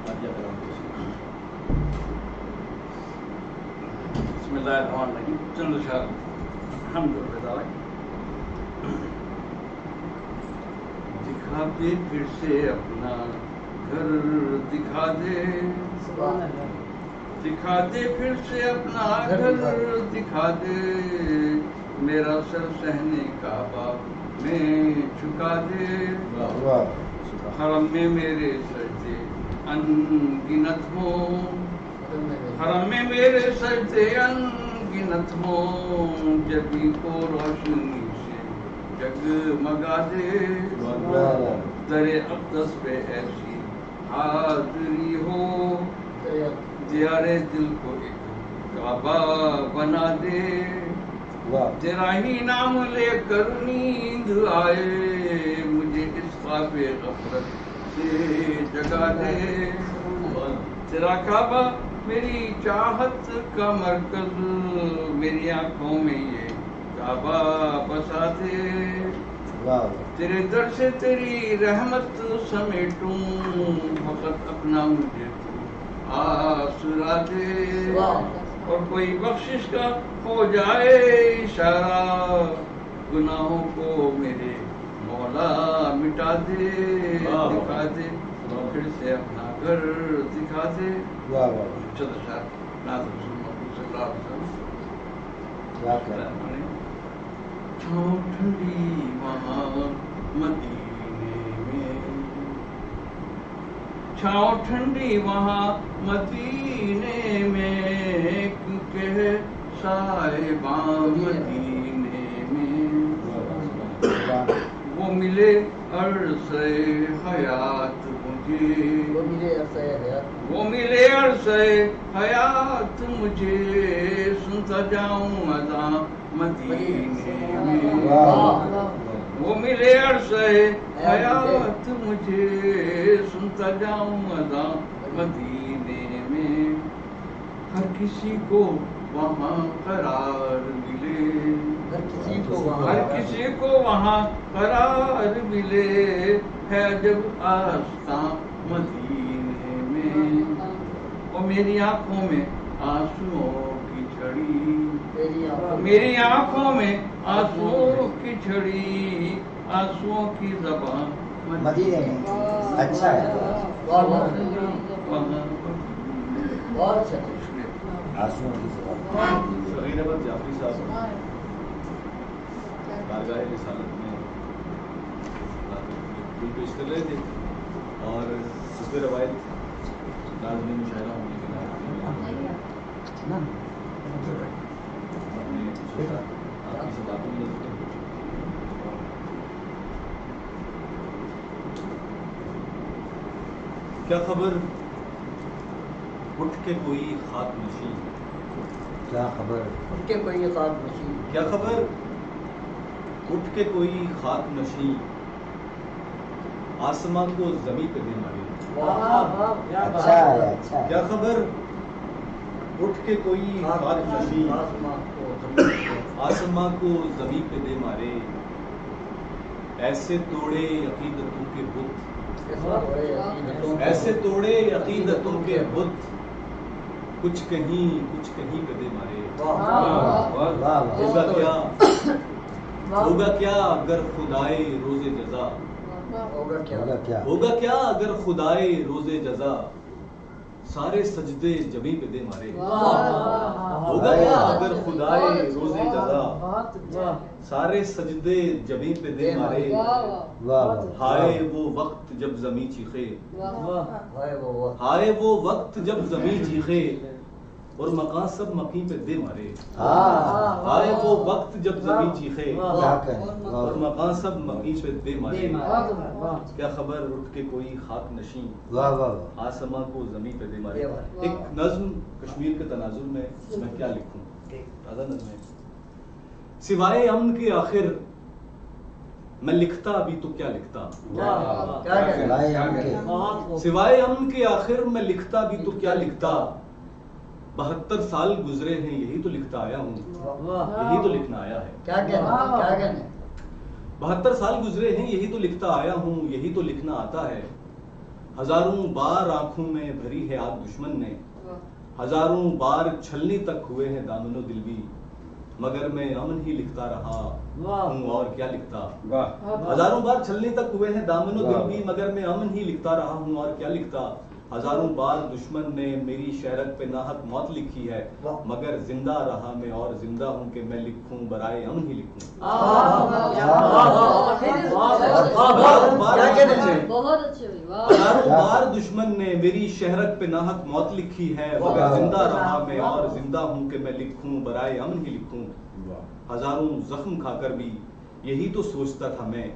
بسم اللہ الرحمن الرحیم. چند اشعار الحمدللہ. دکھا دے پھر سے اپنا گھر دکھا دے, دکھا دے پھر سے اپنا گھر دکھا دے, میرا سر صحن کعبہ میں جھکا دے, حرم میں میرے سجدے انگنت ہوں, حرم میں میرے سجدے انگنت ہوں, جبی کو روشنی سے جگمگا دے, در اقدس پہ ایسی حاضری ہو, دیار دل کو ایک کعبہ بنا دے, تیرا ہی نام لے کر نیند آئے, مجھے اس خواب غفلت سے جگا دے, تیرا کعبہ میری چاہت کا مرکز, میری آنکھوں میں یہ کعبہ بسا دے, تیرے در سے تیری رحمت سمیٹوں, فقط اپنا مجھے تو آسرا دے, اور کوئی بخشش کا ہو جائے اشارہ, گناہوں کو میرے مولا مٹا دے, دکھا دے پھر سے اپنا گھر دکھا دے. چند اشعار نعت رسول محمد صلی اللہ علیہ وسلم. چھاؤں ٹھنڈی وہاں مدینے میں, چھاؤں ٹھنڈی وہاں مدینے میں, کیونکہ صاحباں مدینے میں, وہ ملے عرصہ حیات مجھے, وہ ملے عرصہ حیات مجھے, سنتا جاؤں اذاں مدینے میں, وہ ملے عرصہ حیات مجھے, سنتا جاؤں اذاں مدینے میں, ہر کسی کو وہاں قرار ملے, ہر کسی کو وہاں قرار ملے, ہے جب آستاں مدینے میں, اور میری آنکھوں میں آنسوؤں کی جھڑی, میری آنکھوں میں آنسوؤں کی جھڑی, آنسوؤں کی زبان مدینے میں. اچھا ہے, بہت آنسوؤں کی زبان. شہید احمد جعفری صاحب بارگاہ رسالت میں پھول پیش کر رہے تھے, اور اس پہ روایت لازمی مشاعرہ ہونے کے بعد آپ کی سے باتوں میں کیا خبر اٹھ کے کوئی خاک نشین, کیا خبر اٹھ کے کوئی خاک نشین, کیا خبر اٹھ کے کوئی خاک نشین, آسمان کو زمین پہ دے مارے. اچھا ہے, اچھا ہے. کیا خبر اٹھ کے کوئی خاک نشین, آسمان کو زمین پہ دے مارے, ایسے توڑے عقیدتوں کے بت, ایسے توڑے عقیدتوں کے بت, کچھ کہیں پہ دے مارے. ہوگا کیا اگر خدائے روز جزا, ہوگا کیا اگر خدائے روز جزا, سارے سجدے جبیں پہ دے مارے. ہوگا کیا اگر خدائے روز جزا, سارے سجدے جبیں پہ دے مارے. ہائے وہ وقت جب زمیں چیخے, ہائے وہ وقت جب زمیں چیخے, اور مکان سب مکیں پہ دے مارے. ہائے وہ وقت جب زمیں چیخے, اور مکان سب مکیں پہ دے مارے. کیا خبر اٹھ کے کوئی خاک نشین, آسمان کو زمین پہ دے مارے. ایک نظم کشمیر کے تناظر میں کیا لکھوں, تازہ نظم ہے. سوائے امن کے آخر میں لکھتا بھی تو کیا لکھتا, سوائے امن کے آخر میں لکھتا بھی تو کیا لکھتا, 72 سال گزرے ہیں یہی تو لکھتا آیا ہوں, یہی تو لکھنا آیا ہے. 72 سال گزرے ہیں یہی تو لکھتا آیا ہوں, یہی تو لکھنا آتا ہے. ہزاروں بار آنکھوں میں بھری ہے آگ دشمن نے، ہزاروں بار چھلنی تک ہوئے ہیں دامن و دل بھی، مگر میں امن ہی لکھتا رہا ہوں اور کیا لکھتا۔ ہزاروں بار چھلنی تک ہوئے ہیں دامن و دل بھی، مگر میں امن ہی لکھتا رہا ہوں اور کیا لکھتا۔ ہزاروں بار دشمن نے میری شہرت پہ ناحق موت لکھی ہے، مگر زندہ رہا میں اور زندہ ہوں کہ میں لکھوں برائے امن ہی لکھوں۔ بہت اچھے ہوئی۔ ہزاروں بار دشمن نے میری شہرت پہ ناحق موت لکھی ہے، مگر زندہ رہا میں اور زندہ ہوں کہ میں لکھوں برائے امن ہی لکھوں۔ ہزاروں زخم کھا کر بھی یہی تو سوچتا تھا میں،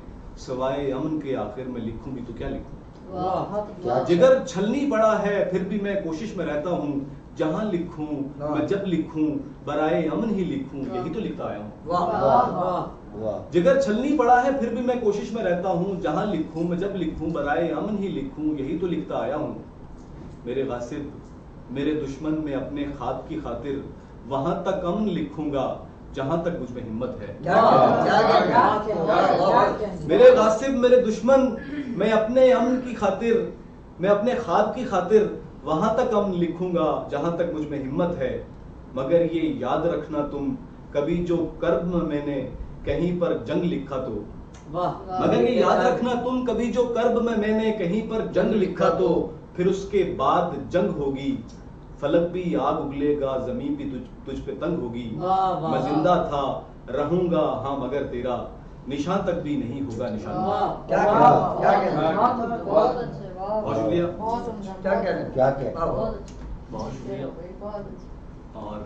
سوائے امن کے آخر میں لکھوں بھی تو کیا لکھوں۔ جگر چھلنی پڑا ہے پھر بھی میں کوشش میں رہتا ہوں، جہاں لکھوں میں جب لکھوں برائے امن ہی لکھوں، یہی تو لکھتا آیا ہوں۔ جگر چھلنی پڑا ہے پھر بھی میں کوشش میں رہتا ہوں، جہاں لکھوں میں جب لکھوں برائے امن ہی لکھوں، یہی تو لکھتا آیا ہوں۔ میرے غاصب میرے دشمن میں اپنے خواب کی خاطر وہاں تک امن لکھوں گا جہاں تک مجھ میں ہمت ہے۔ میرے غاصب میرے دشمن میں اپنے امن کی خاطر، میں اپنے خواب کی خاطر وہاں تک امن لکھوں گا جہاں تک مجھ میں ہمت ہے، مگر یہ یاد رکھنا تم کبھی جو کرب میں نے کہیں پر جنگ لکھا تو، مگر یہ یاد رکھنا تم کبھی جو کرب میں نے کہیں پر جنگ لکھا تو، پھر اس کے بعد جنگ ہوگی، فلک بھی آگ اگلے گا، زمین بھی تجھ پہ تنگ ہوگی۔ میں زندہ تھا رہوں گا ہاں مگر تیرا نشان تک بھی نہیں ہوگا نشان۔ بہت اچھے، بہت شکریہ، بہت شکریہ۔ اور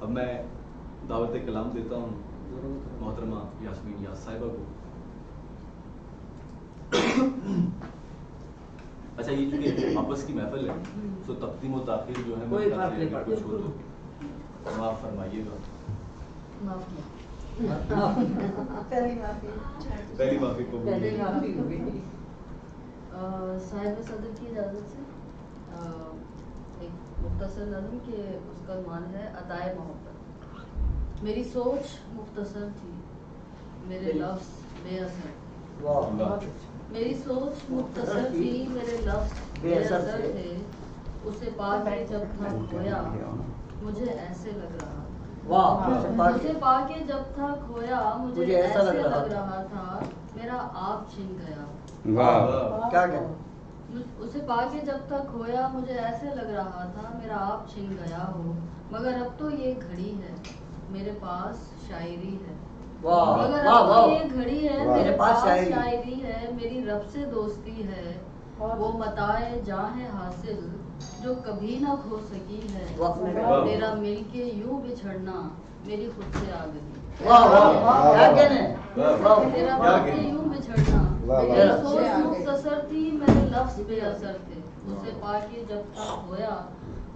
اب میں دعوت کلام دیتا ہوں محترمہ یاسمین یاس صاحبہ کو۔ اچھا یہ چونکہ آپس کی محفل ہے تو تقدیم و تاخیر جو ہے کچھ ہو تو معاف فرمائیے گا۔ پہلی معافی کو صاحب صدر کی اجازت سے ایک مختصر نظم کہ اس کا عنوان ہے عطائے محبت۔ میری سوچ مختصر تھی، میرے لفظ بے اثر، میری سوچ مختصر تھی، میرے لفظ بے اثر تھے، اسے پا کے جب تھا کھویا مجھے ایسے لگ رہا تھا، اسے پا کے جب تھا کھویا مجھے ایسے لگ رہا تھا میرا آپ چھن گیا۔ اسے پا کے جب تک کھویا مجھے ایسے لگ رہا تھا میرا آپ چھن گیا ہو، مگر اب تو یہ گھڑی ہے میرے پاس شاعری ہے، مگر اب تو یہ گھڑی ہے میرے پاس شاعری ہے، میری رب سے دوستی ہے، وہ متاع جاں ہے حاصل جو کبھی نہ کھو سکی ہے، تیرا مل کے یوں بچھڑنا میری خود سے آ گئی، تیرا مل کے یوں بچھڑنا میری سوچ مختصر تھی، میرے لفظ بے اثر تھے، اسے پا کے جب تک کھویا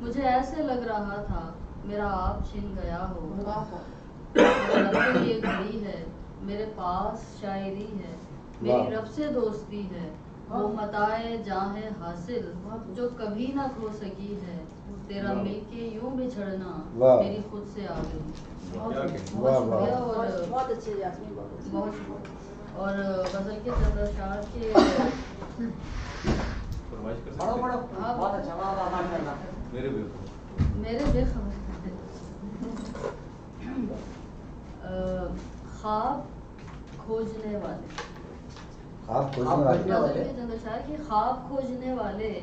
مجھے ایسے لگ رہا تھا میرا آپ چھن گیا ہو، مگر اب تو یہ گھڑی ہے میرے پاس شاعری ہے، میری رب سے دوستی ہے، وہ متاع جاں ہے حاصل جو کبھی نہ کھو سکی ہے، تیرا مل کے یوں بچھڑنا میری خود سے آ گئی۔ بہت شکریہ۔ اور بہت اچھے یاسمین، بہت شکریہ۔ اور غزل کے چند اشعار کے میرے بے خبر خواب کھوجنے والے، غزل کے چند اشعار کے خواب کھوجنے والے،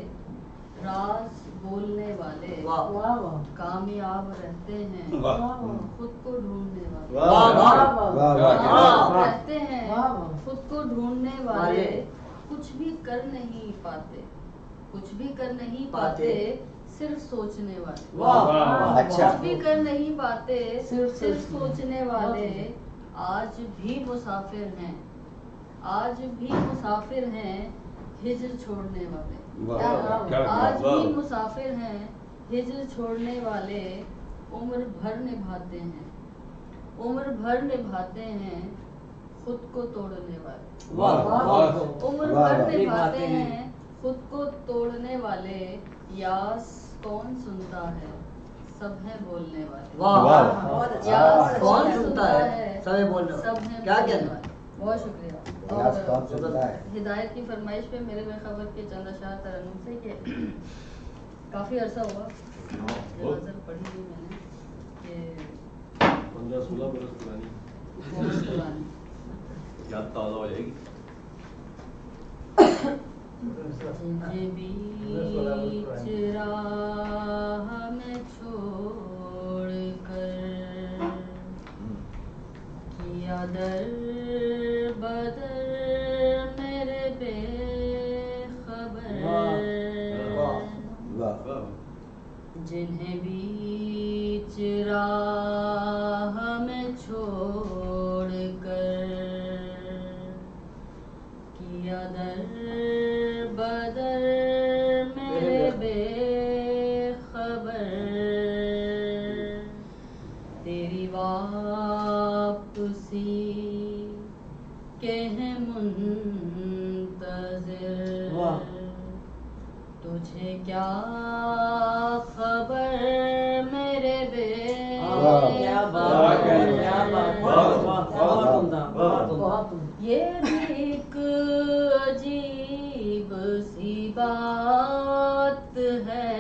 راز بولنے والے، کامیاب رہتے ہیں خود کو ڈھونڈنے والے، رہتے ہیں خود کو ڈھونڈنے والے، کچھ بھی کر نہیں پاتے، کچھ بھی کر نہیں پاتے صرف سوچنے والے، کچھ بھی کر نہیں پاتے صرف سوچنے والے، آج بھی مسافر ہیں، آج بھی مسافر ہیں ہجر چھوڑنے والے، آج بھی مسافر ہیں ہجر چھوڑنے والے، عمر بھر نبھاتے ہیں، عمر بھر نبھاتے ہیں خود کو توڑنے والے، عمر بھر نبھاتے ہیں خود کو توڑنے والے، یاس کون سنتا ہے سب ہے بولنے والے، یاس کون سنتا ہے سب ہے بولنے والے۔ بہت شکریہ۔ ریاض کون سے بتا ہے؟ ہدایت کی فرمائش پہ میرے بےخبر کے چند اشعار ترنم سے کہ کافی عرصہ ہوا یہ غزل پڑھی ہوئی میں نے کہ 15-16 برس پرانی بہت پرانی یاد تازہ ہو جائے گی. جنہیں بیچ راہ میں چھوڑ کر کیا در بدر میرے بے خبر جنہیں بیچ راہ میں چھوڑ کر کیا در بدر میرے بے خبر تیری واپسی کے ہیں منتظر تجھے کیا خبر میرے بے یہ بھی ایک عجیب سی بات ہے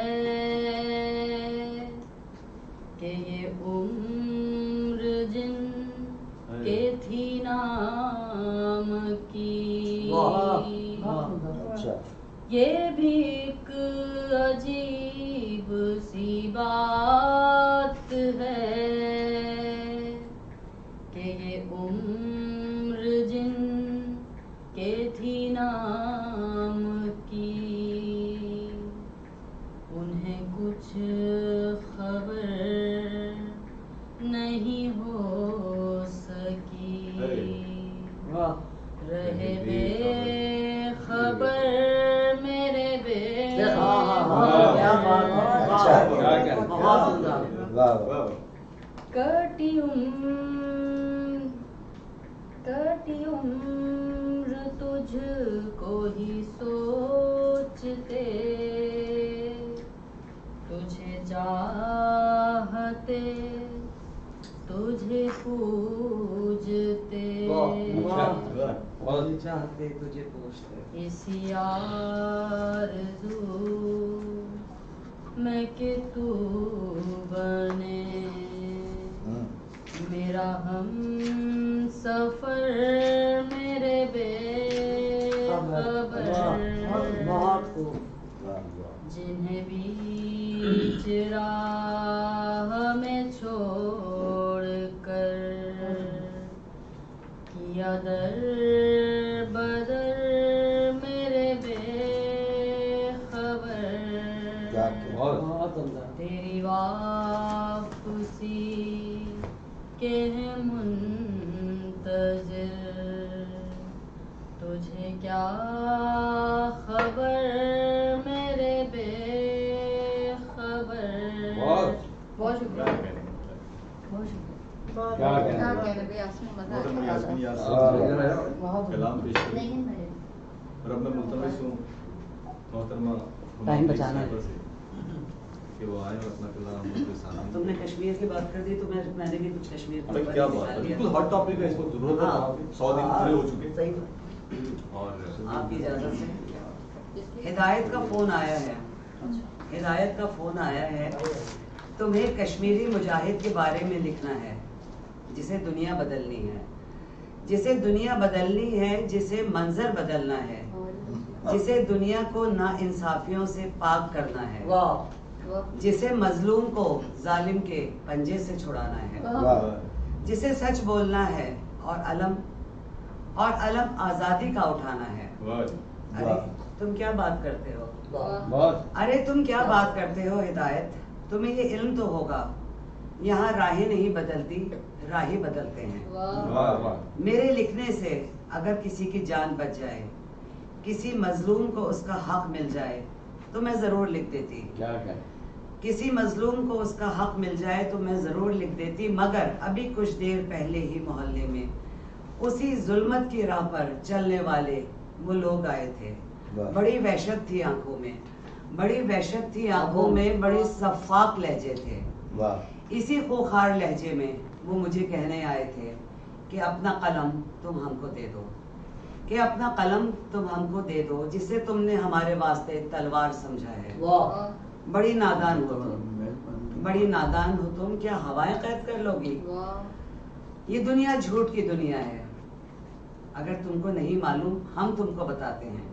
کہ یہ عمر جن کے تھی نام کی یہ بھی ایک عجیب سی بات ہے کہ یہ عمر جن کے تھی نام کی انہیں کچھ خبر نہیں ہو سکی رہے بے خبر میرے بے کٹی عمر تجھ کو ہی سوچتے تجھے چاہتے تجھے پوجتے چاہتے تجھے پوچھتے اسی آرزو میں کہ تو بنے میرا ہم سفر میرے بے خبر جنہیں بیچ راہ میں چھوڑ کر کیا در بدر میرے بے خبر تیری واپسی کے ہیں منتظر تجھے کیا خبر میرے بے خبر. بہت شکریہ. کلام پیش اور اب میں ملتمس ہوں محترمہ ٹائم بچانا ہے کہ وہ آئے اور اپنا کلام تم نے کشمیر کی بات کر دی تو میں نے بھی کچھ کشمیر کی کیا بات ہے بالکل ہاٹ ٹاپک ہے اس کو ضرورت ہے 100 دن پورے ہو چکے اور آپ کی اجازت سے ہدایت کا فون آیا ہے ہدایت کا فون آیا ہے تمہیں کشمیری مجاہد کے بارے میں لکھنا ہے جسے دنیا بدلنی ہے جسے دنیا بدلنی ہے جسے منظر بدلنا ہے جسے دنیا کو ناانصافیوں سے پاک کرنا ہے جسے مظلوم کو ظالم کے پنجے سے چھڑانا ہے جسے سچ بولنا ہے اور علم آزادی کا اٹھانا ہے. ارے تم کیا بات کرتے ہو ہدایت تمہیں یہ علم تو ہوگا یہاں راہیں نہیں بدلتی راہی بدلتے ہیں. میرے لکھنے سے اگر کسی کی جان بچ جائے کسی مظلوم کو اس کا حق مل جائے تو میں ضرور لکھ دیتی. کسی مظلوم کو اس کا حق مل جائے تو میں ضرور لکھ دیتی مگر ابھی کچھ دیر پہلے ہی محلے میں اسی ظلمت کی راہ پر چلنے والے وہ لوگ آئے تھے. بڑی وحشت تھی آنکھوں میں بڑے شفاف لہجے تھے. اسی خوخار لہجے میں وہ مجھے کہنے آئے تھے کہ اپنا قلم تم ہم کو دے دو کہ اپنا قلم تم ہم کو دے دو جسے تم نے ہمارے واسطے تلوار سمجھا ہے. بڑی نادان ہو تم، بڑی نادان ہو تم، کیا ہوائیں قید کر لو گی؟ یہ دنیا جھوٹ کی دنیا ہے. اگر تم کو نہیں معلوم ہم تم کو بتاتے ہیں.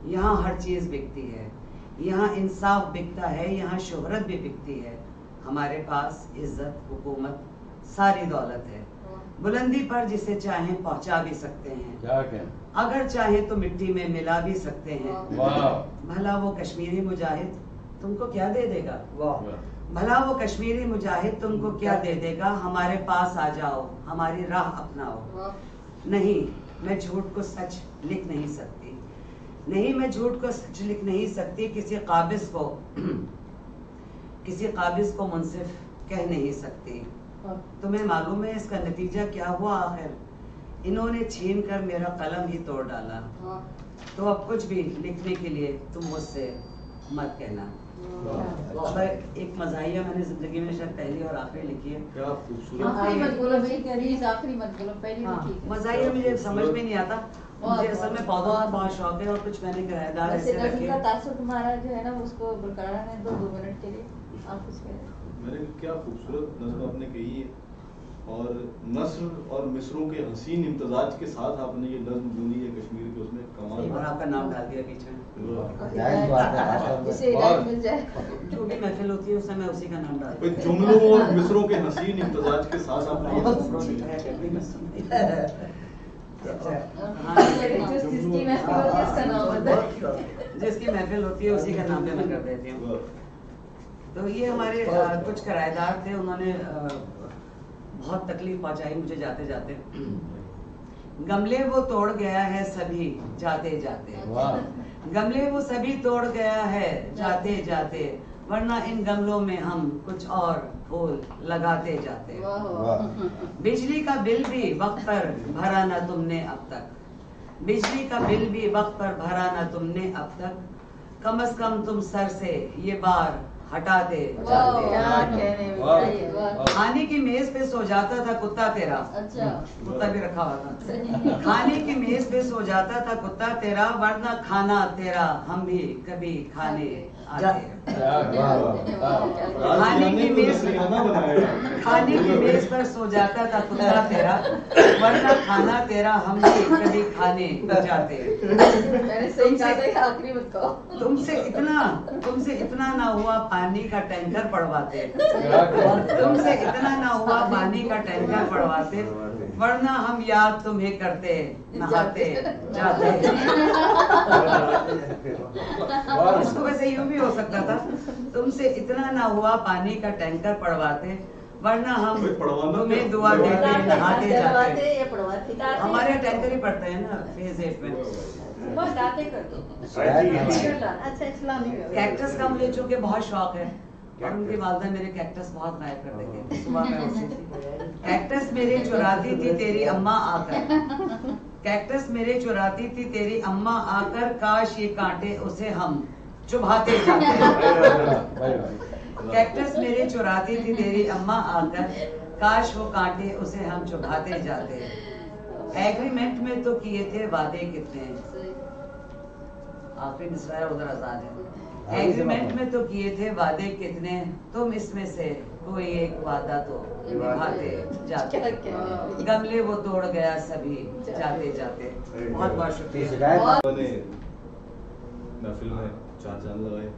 یہاں ہر چیز بکتی ہے، یہاں انصاف بکتا ہے، یہاں شہرت بھی بکتی ہے. ہمارے پاس عزت، حکومت، ساری دولت ہے. بلندی پر جسے چاہیں پہنچا بھی سکتے ہیں، اگر چاہیں تو مٹی میں ملا بھی سکتے ہیں. بھلا وہ کشمیری مجاہد تم کو کیا دے دے گا؟ بھلا وہ کشمیری مجاہد تم کو کیا دے دے گا؟ ہمارے پاس آ جاؤ، ہماری راہ اپناؤ. نہیں، میں جھوٹ کو سچ لکھ نہیں سکتی. نہیں، میں جھوٹ کو سچ لکھ نہیں سکتی. کسی قابض کو منصف کہہ نہیں سکتی. تمہیں معلوم ہے اس کا نتیجہ کیا ہوا آخر؟ انہوں نے چھین کر میرا قلم ہی توڑ ڈالا. تو اب کچھ بھی لکھنے کے لیے تم مجھ سے مت کہنا. ایک مزاحیہ میں نے زندگی میں شاید پہلی اور آخری لکھی ہے. کیا خوبصورت. مزاحیہ مجھے سمجھ میں نہیں آتا. مجھے اصل میں پودوں کا بہت شوق ہے اور کچھ میں نے کرایہ دار ایسے رکھے. تمہارا جو ہے نا اس کو برقرار رہنے دو 2 منٹ کے لیے. آپ اس میں نے کیا خوبصورت نظم آپ نے کہی ہے، اور نثر اور مصروں کے حسین امتزاج کے ساتھ آپ نے یہ نظم بنی ہے کشمیر کے. اس میں کمال. اور آپ کا نام ڈال دیا بیچ میں. جو بھی محفل ہوتی ہے اس میں میں اسی کا نام ڈالتا ہوں. جملوں اور مصروں کے حسین امتزاج کے ساتھ آپ نے جس کی محفل ہوتی ہے اسی کا نام بھی میں کر دیتی ہوں. تو یہ ہمارے کچھ کرایہ دار تھے، انہوں نے بہت تکلیف پہنچائی مجھے جاتے جاتے. گملے وہ توڑ گیا ہے سبھی جاتے جاتے، گملے وہ سبھی توڑ گیا ہے جاتے جاتے، ورنہ ان گملوں میں ہم کچھ اور پھول لگاتے جاتے. بجلی کا بل بھی وقت پر بھرا نہ تم نے اب تک، بجلی کا بل بھی وقت پر بھرا نہ تم نے اب تک، کم از کم تم سر سے یہ بار ہٹاتے جاتے. کھانے کی میز پہ سو جاتا تھا کتا تیرا، کتا بھی رکھا ہوا تھا. کھانے کی میز پہ سو جاتا تھا کتا تیرا، ورنہ کھانا تیرا ہم بھی کبھی کھانے آتے. کھانے کی میز پر سو جاتا تھا کتا تیرا، ورنہ کھانا تیرا ہم بھی کبھی کھانے جاتے. تم سے اتنا نہ ہوا پانی کا ٹینکر پڑواتے، تم سے اتنا نہ ہوا پانی کا ٹینکر پڑواتے، ورنہ ہم یاد تمہیں کرتے نہاتے جاتے. اس کو ویسے یوں بھی ہو سکتا تھا، تم سے اتنا نہ ہوا پانی کا ٹینکر پڑواتے، ورنہ ہم تمہیں دعا دیتے نہاتے جاتے. ہمارے یہاں ٹینکر ہی پڑتے ہیں نا فیز 8 میں. کیکٹس کا مجھے چونکہ بہت شوق ہے اور ان کی والدہ میرے کیکٹس بہت غائب کر دیتے تھے. صبح میں اٹھتی تھی کیکٹس میرے چراتی تھی تیری اماں آ کر، کیکٹس میرے چراتی تھی تیری اماں آ کر، کاش یہ کانٹے اسے ہم چبھاتے جاتے. کیکٹس میرے چراتی تھی تیری اماں آ کر، کاش وہ کانٹے اسے ہم چبھاتے جاتے. ایگریمنٹ میں تو کیے تھے وعدے کتنے، آخری مصرع ادھر آزاد ہے. ایگریمنٹ میں تو کیے تھے وعدے کتنے، تم اس میں سے کوئی ایک وعدہ تو نبھاتے جاتے. گملے وہ توڑ گیا سبھی جاتے جاتے. بہت بہت شکریہ. محفل میں 4 چاند لگائے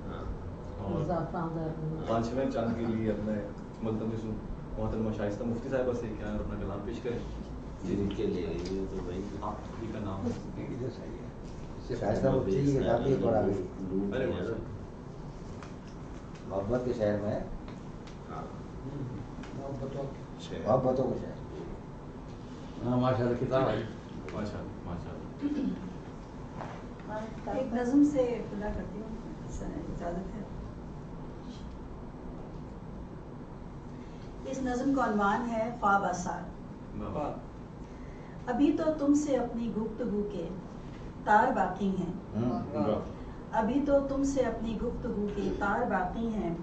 اور 5ویں چاند کے لیے اپنے ملتمس محترمہ شائستہ مفتی صاحبہ سے کیا اپنا کلام پیش کریں. جن کے لیے یہ تو بھائی آپ ہی کا نام شائستہ مفتی کی کتاب بھی پڑھا گئی. محبت کے شہر میں محبتوں کا شہر. ہاں ماشاء اللہ کتاب ہے. ایک نظم سے ابتدا کرتی ہوں، اجازت ہے. اس نظم کا عنوان ہے خواب آثار. ابھی تو تم سے اپنی گفتگو کے تار باقی ہیں، ابھی تو تم سے اپنی گفتگو کے تار باقی ہیں،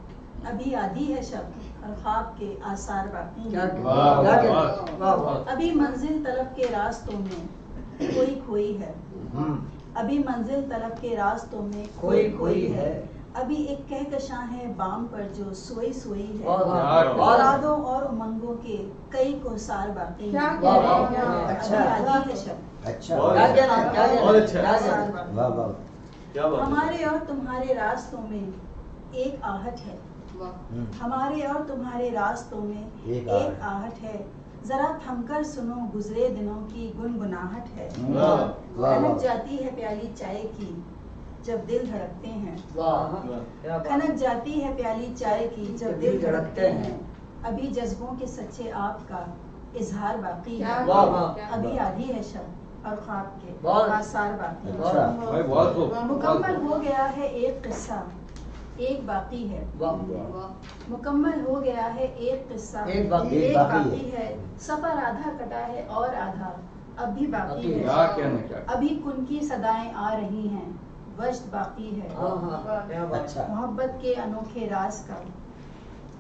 ابھی آدھی ہے شب اور خواب کے آثار باقی ہیں. ابھی منزل طلب کے راستوں میں کوئی کھوئی ہے، ابھی منزل طلب کے راستوں میں کوئی ہے، ابھی ایک کہکشاں ہے بام پر جو سوئی ہے، ارادوں اور امنگوں کے کئی کوثار باقی ہیں، ابھی آدھی ہے شب، ہمارے اور تمہارے راستوں میں ایک آہٹ ہے، ہمارے اور تمہارے راستوں میں ایک آہٹ ہے، ذرا تھم کر سنو گزرے دنوں کی گنگناہٹ ہے، کھنک جاتی ہے پیالی چائے کی جب دل دھڑکتے ہیں، کھنک جاتی ہے پیالی چائے کی جب دل دھڑکتے ہیں، ابھی جذبوں کے سچے آپ کا اظہار باقی ہے، ابھی آدھی ہے شب اور خواب کے آثار باقی ہیں، مکمل ہو گیا ہے ایک قصہ ایک باقی ہے، مکمل ہو گیا ہے ایک قصہ ایک باقی ہے، سفر آدھا کٹا ہے اور آدھا اب بھی باقی ہے، ابھی کن کی صدائیں آ رہی ہیں، وجد باقی ہے، محبت کے انوکھے راز کا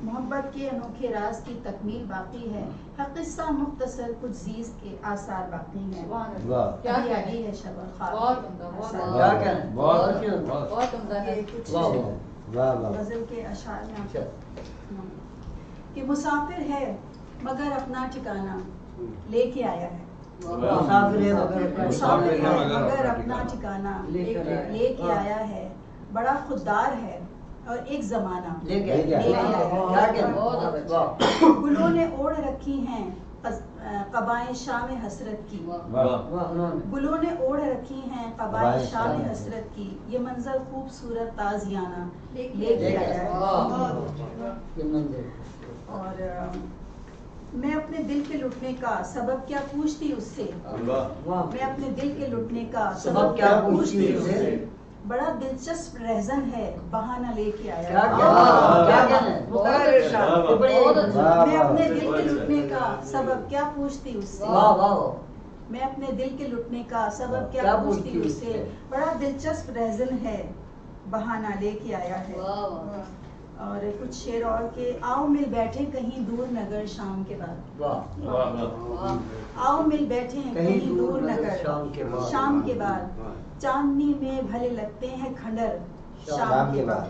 محبت کے انوکھے راز کی تکمیل باقی ہے، قصہ مختصر کچھ زیز کے آثار باقی ہیں، ابھی آگی ہے شب اور خواب، غزل کے اشعار میں کہ مسافر ہے مگر اپنا ٹھکانہ لے کے آیا ہے، مسافر ہے مگر اپنا ٹھکانہ لے کے آیا ہے، بڑا خوددار ہے اور ایک زمانہ لے کے آیا ہے، گلوں نے اوڑھ رکھی ہیں قبائیں شام حسرت کی، گلوں نے اوڑھ رکھی ہیں قبائیں شام حسرت کی، یہ منظر خوبصورت تازیانہ لے کے آیا ہے، اور میں اپنے دل کے لٹنے کا سبب کیا پوچھتی اس سے، میں اپنے دل کے لٹنے کا سبب کیا پوچھتی اس سے، بڑا دلچسپ رہزن ہے بہانہ لے کے آیا ہے، میں اپنے دل کے لٹنے کا سبب کیا پوچھتی اس سے، میں اپنے دل کے لٹنے کا سبب کیا پوچھتی اس سے، بڑا دلچسپ رہزن ہے بہانہ لے کے آیا ہے، اور کچھ شعر اور کہ آؤ مل بیٹھے کہیں دور نگر شام کے بعد، آؤ مل بیٹھے کہیں دور نگر شام کے بعد، چاندنی میں بھلے لگتے ہیں کھنڈر شام کے بعد،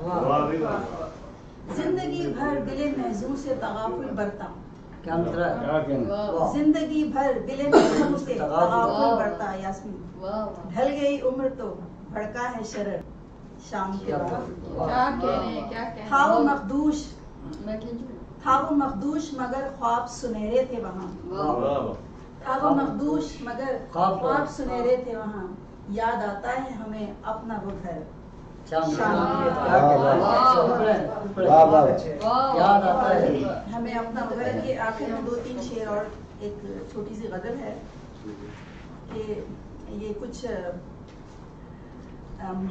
زندگی بھر دل محزون سے تغافل برتا، زندگی بھر دل محزون سے تغافل برتا، یاسمین ڈھل گئی عمر تو بھڑکا ہے شرر شام کے بعد، تھا وہ مخدوش مگر خواب سنہرے تھے وہاں، تھا وہ مخدوش مگر خواب سنہرے تھے وہاں، یاد آتا ہے ہمیں اپنا وہ گھر یاد آتا ہے ہمیں اپنا وہ گھر۔ کے آخر میں 2-3 شعر اور ایک چھوٹی سی غزل ہے کہ یہ کچھ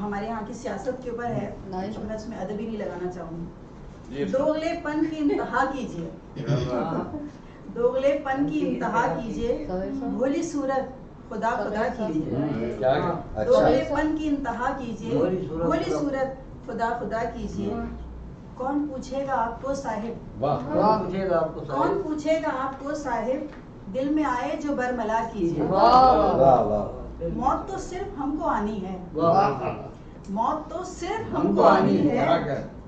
ہمارے یہاں کی سیاست کے اوپر ہے، میں اس میں ادبی نہیں لگانا چاہوں گی، دوغلے پن کی انتہا کیجیے، دوغلے پن کی انتہا کیجیے، بھولی صورت خدا خدا کیجیے، دوغلے پن کی انتہا کیجیے، بھولی صورت خدا خدا کیجیے، کون پوچھے گا آپ کو صاحب، کون پوچھے گا آپ کو صاحب، دل میں آئے جو برملا کیجیے، موت تو صرف ہم کو آنی ہے، موت تو صرف ہم کو آنی ہے،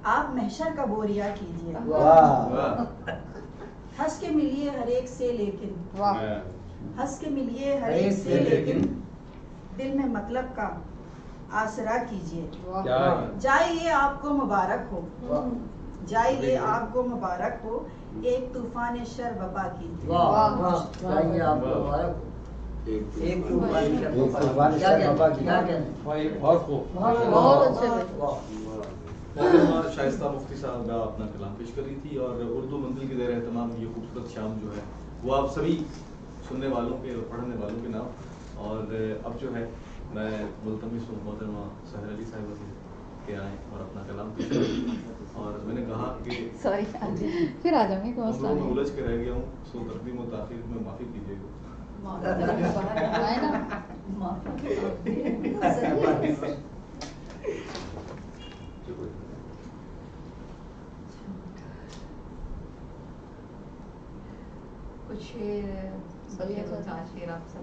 آپ محشر کا بوریا کیجیے، ہنس کے ملیے ہر ایک سے لیکن، ہنس کے ملیے ہر ایک سے لیکن، دل میں مطلب کا آسرا کیجیے، جائیے آپ کو مبارک ہو، جائیے آپ کو مبارک ہو، ایک طوفان شر وبا کیجیے، جائیے آپ کو مبارک ہو، ایک طوفان شر وبا کیجیے، محترمہ شائستہ مفتی صاحب اپنا کلام پیش کر رہی تھی، اور اردو منزل کے زیر اہتمام یہ خوبصورت شام جو ہے وہ آپ سبھی سننے والوں کے اور پڑھنے والوں کے نام، اور اب جو ہے میں ملتمس ہوں محترمہ سحر علی صاحبہ کے آئیں اور اپنا کلام پیش کریں، اور میں نے کہا کہ پھر آ جاؤں گے، میں الجھ کے رہ گیا ہوں، سو تقدیم و تاخیر میں معافی کیجیے گا۔ کچھ شعر آپ سب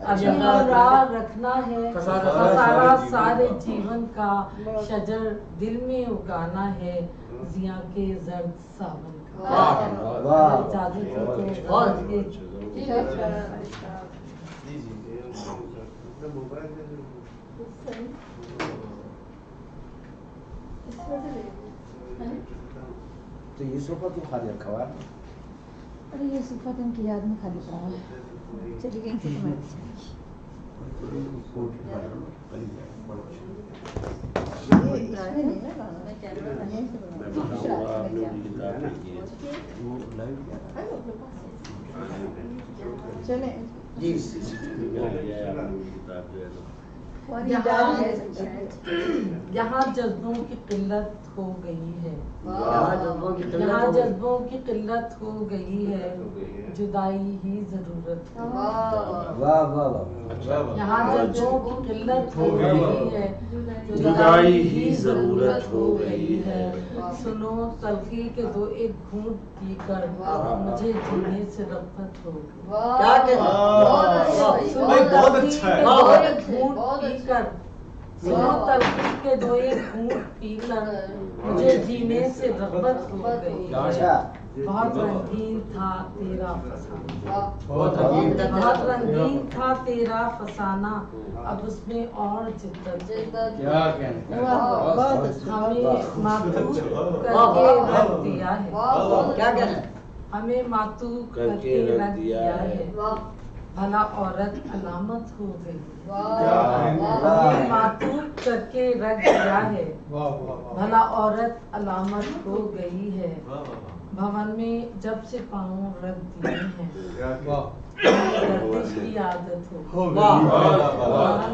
برقرار رکھنا ہے خسارہ سارے جیون کا شجر دل میں اگانا ہے زیاں کے زرد ساون کا. اجازت ہو تو یہ صوفہ کیوں خالی رکھا ہوا ہے؟ ارے یہ صوفہ تو ان کی یاد میں خالی پڑا ہے. چلی گئی تھی چلے یہاں جذبوں کی قلت ہو گئی ہے. یہاں جذبوں کی قلت ہو گئی ہے جدائی ہی ضرورت. یہاں جذبوں کی قلت ہو گئی ہے جدائی ہی ضرورت ہو گئی ہے. سنو تلخی کے دو ایک گھونٹ پی کر مجھے جینے سے رغبت ہو گئی. بہت اچھا ہے. گھونٹ پی کر سنو تلخی کے دو ایک گھونٹ پی کر مجھے جینے سے رغبت ہو گئی. بہت رنگین تھا تیرا فسانہ. بہت رنگین تھا تیرا فسانہ اب اس میں اور جدت. ہمیں ماتو کر کے رکھ دیا ہے. ہمیں ماتو کر کے رکھ دیا ہے. بھلا عورت علامت ہو گئی. ہمیں ماتوب کر کے رکھ دیا ہے. بھلا عورت علامت ہو گئی ہے. بھون میں جب سے پاؤں رکھ دیے ہیں گردش کی عادت ہو. بھون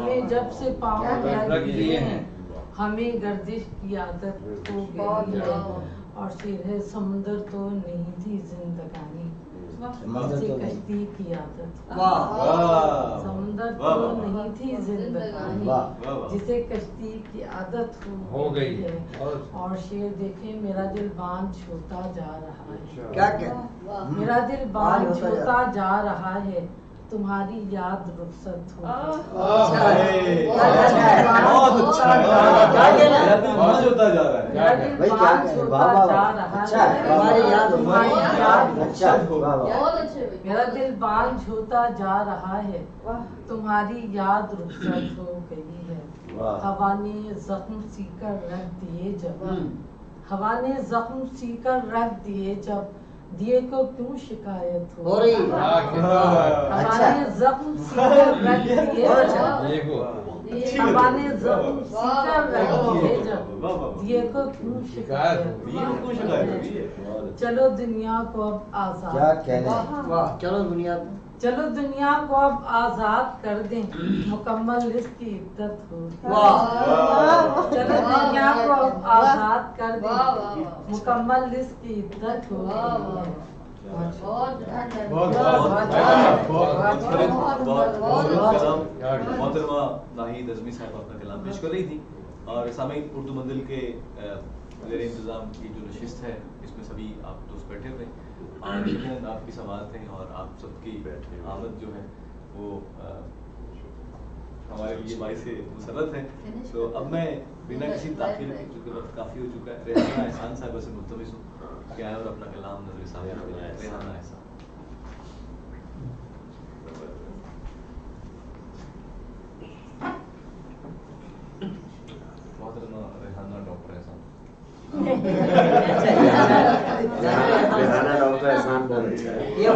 میں جب سے پاؤں رکھ دیے ہیں ہمیں گردش کی عادت ہو گئی ہے. اور شیر ہے سمندر تو نہیں تھی زندگانی جسے کشتی کی عادت. سمندر تو نہیں تھی زندگانی جسے کشتی کی عادت ہو گئی ہے. اور شیر دیکھے میرا دل باندھ چھوتا جا رہا ہے. میرا دل باندھ چھوتا جا رہا ہے تمہاری یاد رخصت ہو. میرا دل باندھ چھوتا جا رہا ہے تمہاری یاد رخصت ہو گئی ہے. ہوا نے زخم سی کر رکھ دیے جب ہوا نے زخم سی کر رکھ دیے جب دیے کو کیوں شکایت ہو. ہوا نے زخم سی کر رکھ دیے ہوا نے زخم سی کر رکھ دیے جب دیے کو کیوں شکایت ہو. چلو دنیا کو اب آزاد چلو دنیا کو اب آزاد کر دیں مکمل اس کی عدت ہو. چلو دنیا کو اب آزاد کر دیں مکمل اس کی عدت ہو. محترمہ ناہید اعظمی صاحب اپنا کلام پیش کر رہی تھی. اور سامعین اردو منزل کے زیر انتظام کی جو نشست ہے اس میں سبھی آپ دوست بیٹھے ہوئے اور یقیناً آپ کی سماعتیں اور آپ سب کی آمد جو ہے وہ ہمارے لیے باعث مسرت ہے. تو اب میں بنا کسی تاخیر کے چونکہ وقت کافی ہو چکا ہے ریحانہ احسان صاحبہ سے ملتمس ہوں کہ آئے اور اپنا کلام نظر سامنے لائیں. ریحانہ احسان. محترمہ ریحانہ ڈاکٹر احسان. ریحانہ ڈاکٹر احسان بہت اچھا ہے. یہ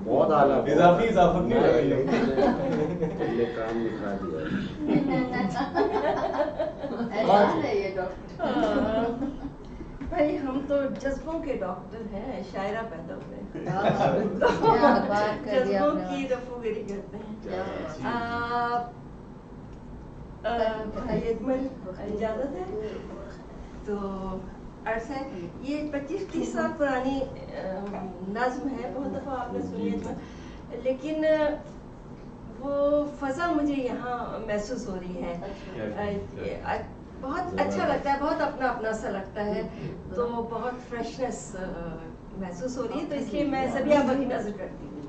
بہت اعلیٰ اضافی اضافت نہیں لگائی ہے کام دکھا دیا. بھائی ہم تو جذبوں کے ڈاکٹر ہیں شاعرہ پیدا ہوئے جذبوں کی رفوگری کرتے ہیں. بھائی اجمل اجازت ہے تو عرض ہے یہ 25-30 سال پرانی نظم ہے. بہت دفعہ آپ نے سنی ہے لیکن وہ فضا مجھے یہاں محسوس ہو رہی ہے. بہت اچھا لگتا ہے بہت اپنا اپنا سا لگتا ہے تو بہت فریشنس محسوس ہو رہی ہے. تو اس لیے میں سبھی آپ کی نظر کرتی ہوں.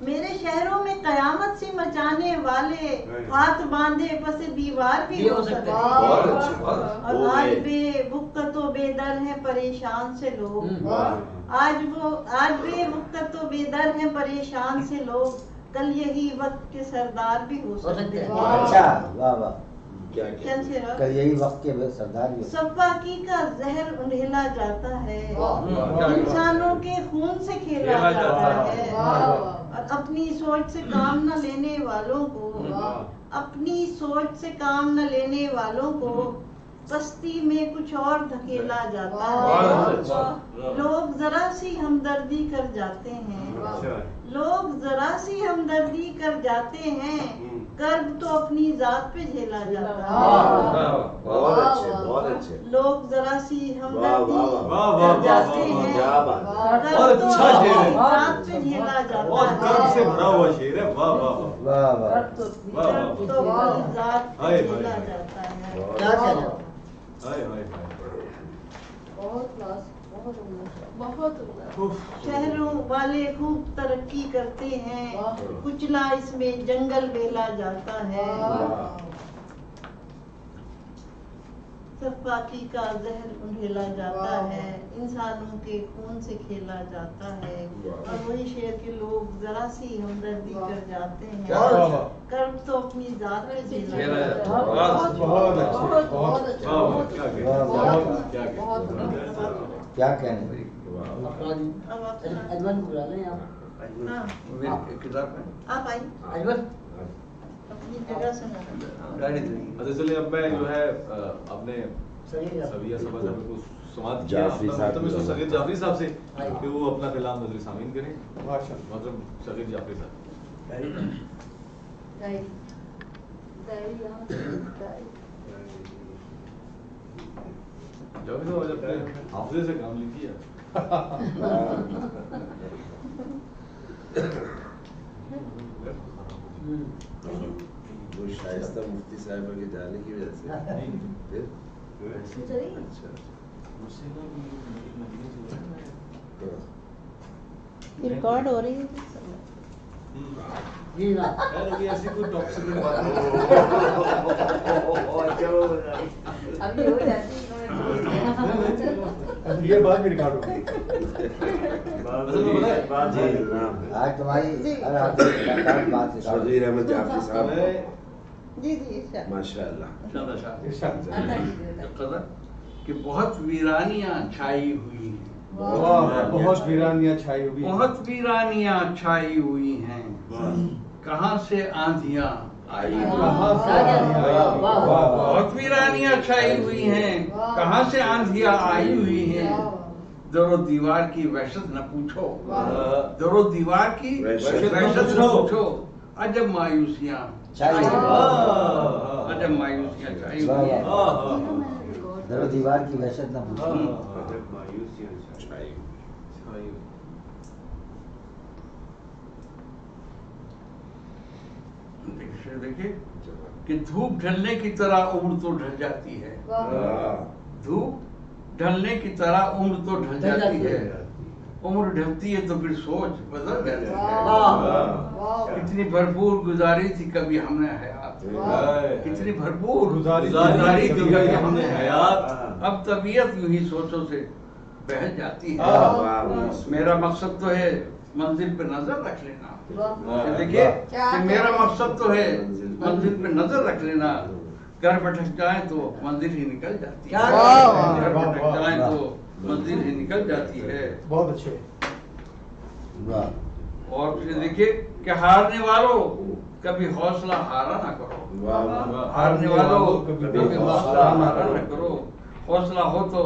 میرے شہروں میں قیامت سے مچانے والے ہاتھ باندھے پس دیوار بھی ہو سکتے ہیں، اور آج بے وقت و بے در ہیں پریشان سے لوگ، آج بے وقت و بے در ہیں پریشان سے لوگ، کل یہی وقت کے سردار بھی ہو سکتے ہیں۔ اچھا واہ واہ، کیا کل یہی وقت کے سردار بھی۔ سفاکی کا زہر انڈھیلا جاتا ہے، انسانوں کے خون سے کھیلا جاتا ہے، اور اپنی سوچ سے کام نہ لینے والوں کو پستی میں کچھ اور دھکیلا جاتا ہے۔ لوگ ذرا سی ہمدردی کر جاتے ہیں، کرب تو اپنی ذات پہ جھیلا جاتا ہے۔ لوگ ذرا سی ہمدردی کر جاتے ہیں، کرب تو اپنی ذات پہ جھیلا جاتا ہے، کرب تو اپنی ذات پہ جھیلا جاتا ہے۔ شہروں والے خوب ترقی کرتے ہیں، کچلا اس میں جنگل بیلا جاتا ہے، سفاکی کا زہر انڈھیلا جاتا ہے، انسانوں کے خون سے کھیلا جاتا ہے، اور وہی شعر کے لوگ ذرا سی ہمدردی کر جاتے ہیں، کرب تو اپنی ذات پہ جھیلا جاتا ہے۔ کیا کہنے آپ آئیے اپنی جگہ سے۔ اچھا چلیے، اب میں جو ہے اپنے سویہ سبا صاحب کو سماعت کیا صغیر جعفری صاحب سے کہ وہ اپنا کلام نظر سامعین کریں۔ مطلب صغیر جعفری صاحب جب حافظے سے کام لیجیے۔ وہ شائستہ مفتی صاحبہ کے جانے کی وجہ سے ریکارڈ ہو رہی ہے ایسی کوئی ٹاپ سیکرٹ بات یہ بات بھی ریکارڈ ہوگی آج تمہاری بات صغیر احمد جعفری صاحب ماشاء اللہ کہ بہت ویرانیاں چھائی ہوئی ہیں، بہت ویرانیاں چھائی ہوئی، بہت ویرانیاں چھائی ہوئی ہیں، کہاں سے آندھیاں آئی بہت ویرانیاں چھائی ہوئی ہیں، کہاں سے آندھیاں آئی ہوئی ہیں، در و دیوار کی وحشت نہ پوچھو، در و دیوار کی وحشت نہ پوچھو، عجب مایوسیاں عجب مایوسیاں چھائی ہوئی ہیں، در و دیوار کی وحشت نہ پوچھو۔ دیکھیے کہ دھوپ ڈھلنے کی طرح عمر تو ڈھل جاتی ہے، دھوپ ڈھلنے کی طرح عمر تو ڈھل جاتی ہے، عمر ڈھلتی ہے تو پھر سوچ بدل جاتی ہے، کتنی بھرپور گزاری تھی کبھی ہم نے حیات، کتنی بھرپور گزاری تھی کبھی ہم نے حیات، اب طبیعت یوں ہی سوچوں سے بہل جاتی ہے، میرا مقصد تو ہے منزل پہ نظر رکھ لینا، دیکھیے کہ میرا مقصد تو ہے منزل پہ نظر رکھ لینا، گھر بھٹک جائیں تو منزل ہی نکل جاتی ہے، گھر بھٹک جائیں تو منزل ہی نکل جاتی ہے۔ بہت اچھے۔ اور پھر دیکھیے کہ ہارنے والوں کبھی حوصلہ ہارا نہ کرو، ہارنے والوں کبھی حوصلہ ہارا نہ کرو، حوصلہ ہو تو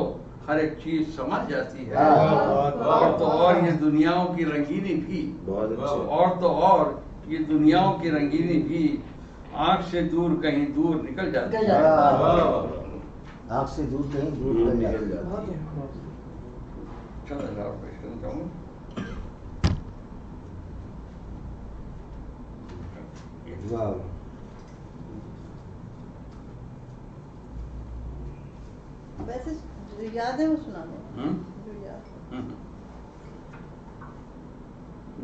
ہر ایک چیز سمجھ جاتی ہے، اور تو اور یہ دنیاؤں کی رنگینی بھی، اور تو اور یہ دنیاؤں کی رنگینی بھی آنکھ سے دور کہیں دور نکل جاتی ہے، آنکھ سے دور کہیں دور نکل جاتی ہے۔ چلو پیش کرنا چاہوں گا۔ ویسے یاد ہے وہ سنا دو۔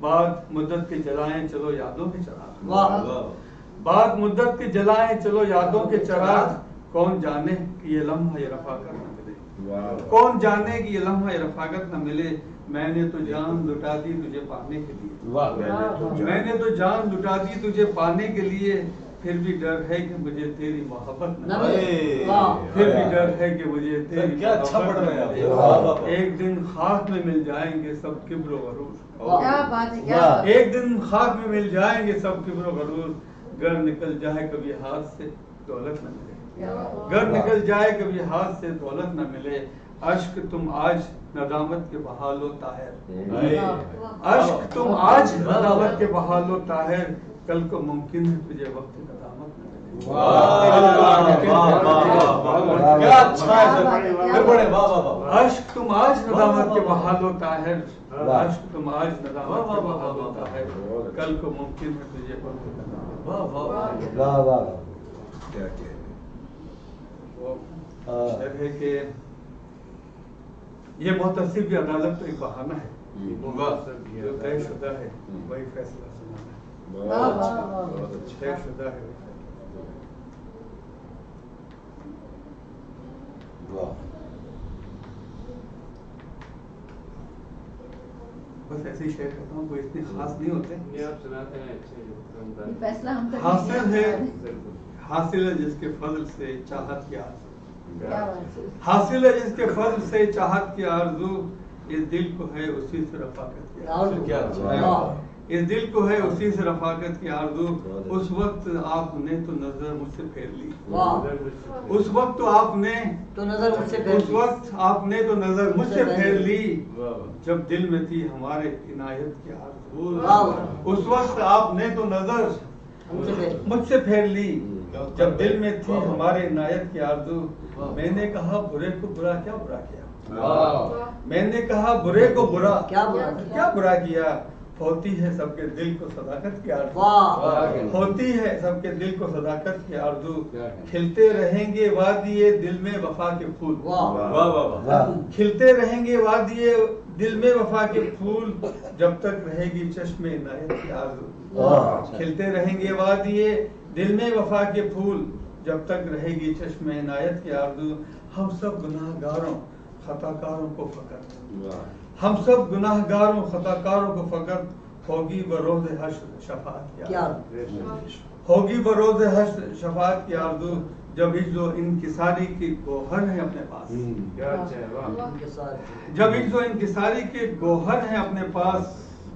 بعد مدت کے جلائیں چلو یادوں کے چراغ، بعد مدت کے جلائیں چلو یادوں کے چراغ، کون جانے کہ یہ لمحہ یہ رفاقت نہ ملے، کون جانے کہ یہ لمحہ یہ رفاقت نہ ملے، میں نے تو جان لٹا دی تجھے پانے کے لیے، میں نے تو جان لٹا دی تجھے پانے کے لیے، پھر بھی ڈر ہے کہ مجھے تیری محبت نہ ملے، پھر بھی ڈر ہے کہ مجھے تیری محبت نہ ملے، ایک دن خاک میں مل جائیں گے سب کبر و غرور، ایک دن خاک میں مل جائیں گے سب کبر و غرور، گر نکل جائے کبھی ہاتھ سے دولت نہ ملے، گر نکل جائے کبھی ہاتھ سے دولت نہ ملے، اشک تم آج ندامت کے بہا لو طاہر، اشک تم آج ندامت کے بہا لو طاہر، کل کو ممکن ہے تجھے وقت ندامت نہ ملے۔ اشک تم آج ندامت کے بہا لو طاہر، اشک تم آج ندامت کے بہا لو طاہر، کل کو ممکن ہے تجھے وقت ندامت۔ واہ واہ کیا وہ شعر ہے کہ یہ محتسب کی عدالت تو ایک بہانہ ہے، جو طے شدہ ہے وہی فیصلہ سنانا ہے، طے شدہ ہے وہی بس ایسے ہی شیئر کرتا ہوں، کوئی اتنے خاص نہیں ہوتے، حاصل ہے حاصل ہے جس کے فضل سے چاہت کی آرزو، حاصل ہے جس کے فضل سے چاہت کی آرزو، اس دل کو ہے اسی سے رفاقت کی آرزو، اس دل کو ہے اسی سے رفاقت کی آرزو، اس وقت آپ نے تو نظر مجھ سے پھیر لی، اس وقت تو آپ نے تو نظر مجھ سے اس وقت آپ نے تو نظر مجھ سے پھیر لی، جب دل میں تھی ہمارے عنایت کی آرزو، اس وقت آپ نے تو نظر مجھ سے پھیر لی، جب دل میں تھی ہمارے عنایت کی آرزو، میں نے کہا برے کو برا کیا برا کیا، میں نے کہا برے کو برا کیا برا کیا، ہوتی ہے سب کے دل کو صداقت کی آرزو، ہوتی ہے سب کے دل کو صداقت کی آرزو، کھلتے رہیں گے وادی دل میں وفا کے پھول، کھلتے رہیں گے وادی دل میں وفا کے پھول، جب تک رہے گی چشم عنایت کی آرزو، کھلتے رہیں گے وادی دل میں وفا کے پھول، جب تک رہے گی چشم عنایت کی آرزو، ہم سب گناہ گاروں خطا کاروں کو فقط، ہم سب گناہ گاروں خطا کاروں کو فقط، ہوگی بروز حشر شفاعت کی آرزو، ہوگی بروز حشر شفاعت کی آرزو، جب عجز و انکساری کی گوہر ہے اپنے پاس، جب عجز و انکساری کے گوہر ہے اپنے پاس،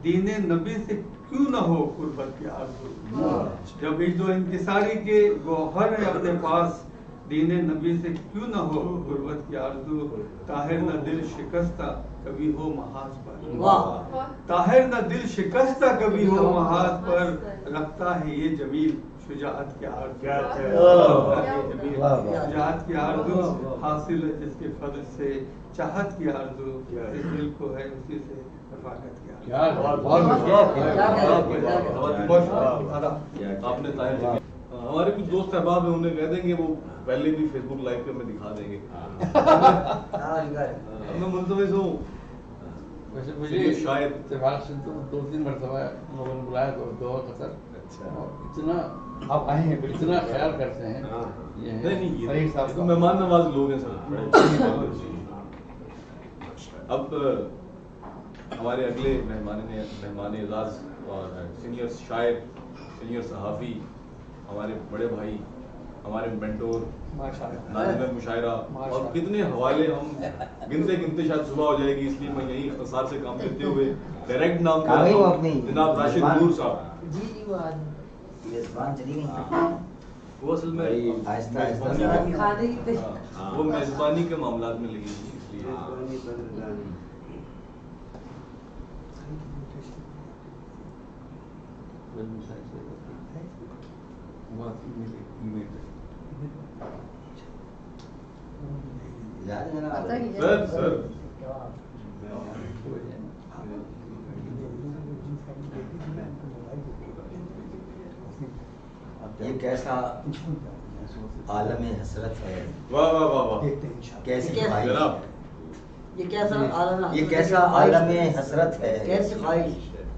دین نبی سے کیوں نہ ہو قربت کی آرزو، جب عجز و انکساری کے گوہر ہے اپنے پاس، دین نبی سے کیوں نہ ہو غربت کی آرزو، طاہر نہ دل شکستہ کبھی ہو محاذ پر، طاہر نہ دل شکستہ کبھی ہو محاذ پر، رکھتا ہے یہ جمیل شجاعت کی آرزو، شجاعت کی آرزو، حاصل ہے جس کے فضل سے چاہت کی آرزو، اس دل کو ہے اسی سے رفاقت کی آرزو۔ ہمارے کچھ دوست احباب ہیں، انہیں کہہ دیں گے وہ پہلے بھی فیس بک لائیو پہ ہمیں دکھا دیں گے، میں منتظر ہوں۔ ویسے مجھے شاید اتفاق سے تو 2-3 مرتبہ لوگوں نے بلایا تو دعا قطر، اتنا آپ آئے ہیں، اتنا خیال کرتے ہیں، نہیں صاحب مہمان نواز لوگ ہیں سر۔ اب ہمارے اگلے مہمان اعزاز اور سینئر شاعر، سینئر صحافی، ہمارے بڑے بھائی، ہمارے مینٹور، ناظم مشاعرہ، اور کتنے حوالے ہم گنتے گنتے شاید صبح ہو جائے گی، اس لیے میں یہی اختصار سے کام لیتے ہوئے ڈائریکٹ نام جناب راشد نور صاحب۔ وہ اصل میں وہ میزبانی کے معاملات میں لگی تھی، اس لیے سر یہ کیسا عالم حسرت ہے، واہ واہ واہ واہ، کیسی خواہش، یہ کیسا عالم، یہ کیسا عالم حسرت ہے، کیسی خواہش،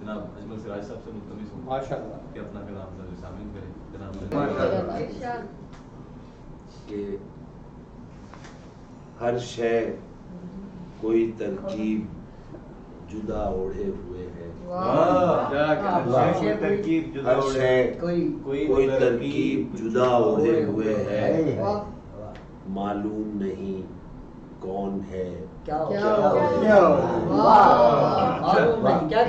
جناب اجمل سراج صاحب سے ملتمس ہوں ماشاءاللہ کہ اپنا کلام نظر ثامن کریں جناب کہ ہر شے کوئی ترکیب جدا اوڑھے ہوئے ہے، ہر شے کوئی ترکیب جدا اوڑھے ہوئے ہے، معلوم نہیں کون ہے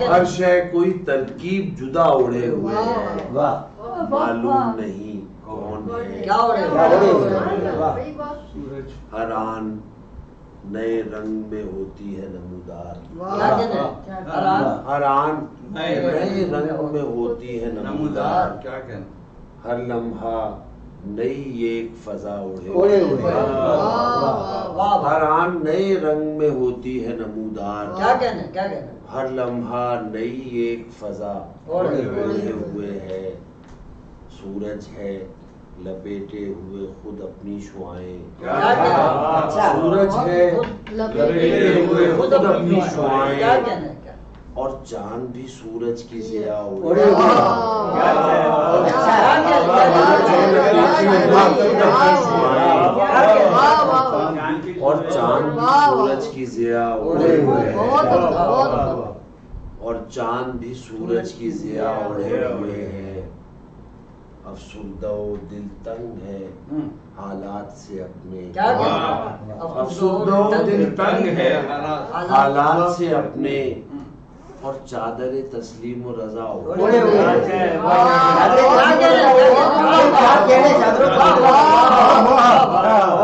ہر شے کوئی ترکیب جدا اوڑھے ہوئے ہے، معلوم نہیں کون ہے ہر آن نئے رنگ میں ہوتی ہے نمودار، ہر آن نئے رنگ میں ہوتی ہے نمودار، ہر لمحہ نئی ایک فضا اوڑھے ہر آن نئے رنگ میں ہوتی ہے نمودار، ہر لمحہ نئی ایک فضا اوڑھے ہوئے ہے، سورج ہے لپیٹے ہوئے خود اپنی شعائیں، سورج ہے لپیٹے ہوئے خود اپنی شعائیں، اور چاند بھی سورج کی ضیاء اوڑھے اور چاند بھی سورج کی ضیاء اوڑھے ہوئے ہے، اور چاند بھی سورج کی ضیاء اوڑھے ہوئے ہے، افسردہ و دل تنگ ہے حالات سے اپنے، افسردہ و دل تنگ ہے حالات سے اپنے، اور چادر تسلیم و رضا اوڑھے ہوئے ہے،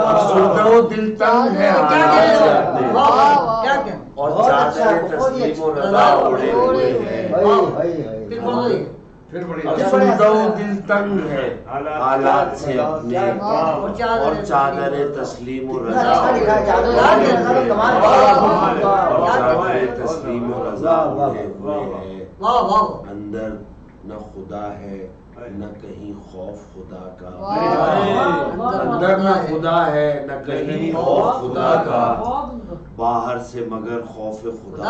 افسردہ و دل تنگ ہے حالات سے اپنے، اور چادر تسلیم و رضا اوڑھے ہوئے ہے، افسردہ و دل تنگ ہے حالات سے اپنے، اور چادر تسلیم و رضا تسلیم و رضا اوڑھے ہوئے ہے، اندر نہ خدا ہے نہ کہیں خوف خدا کا، اندر نہ خدا ہے نہ کہیں خوف خدا کا، باہر سے مگر خوف خدا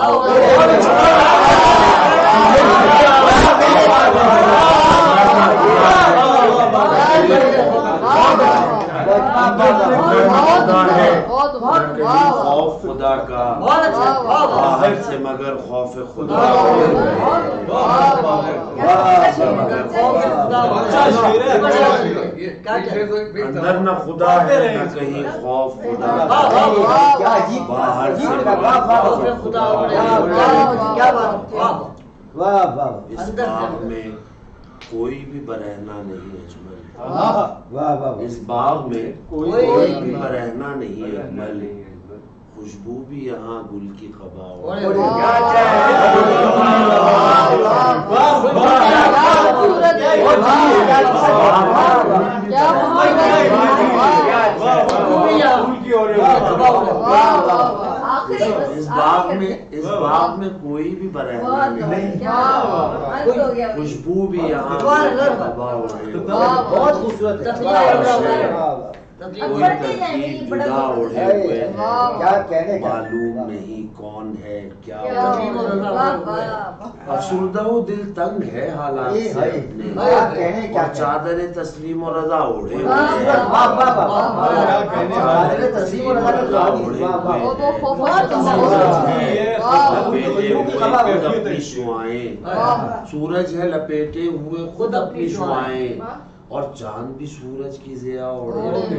خوف خدا کا، باہر سے مگر خوف خدا، اندر نہ خدا ہے نہ کہیں خوف خدا، باہر سے مگر خوف خدا، اس باغ میں کوئی بھی برہنہ نہیں اجمل، اس باغ میں کوئی بھی برہنہ نہیں اجمل، خوشبو بھی یہاں گل کی قبا اس باغ میں کوئی بھی برہنہ نہیں، خوشبو بھی یہاں بہت خوبصورت ہے، کوئی ترکیب جدا اوڑھے ہوئے ہے، معلوم نہیں کون ہے کیا، افسردہ و دل تنگ ہے حالات سے اپنے، اور چادر تسلیم و رضا اوڑھے ہوئے ہے، سورج ہے لپیٹے ہوئے خود اپنی شعائیں، اور چاند بھی سورج کی ضیاء اوڑھے ہوئے،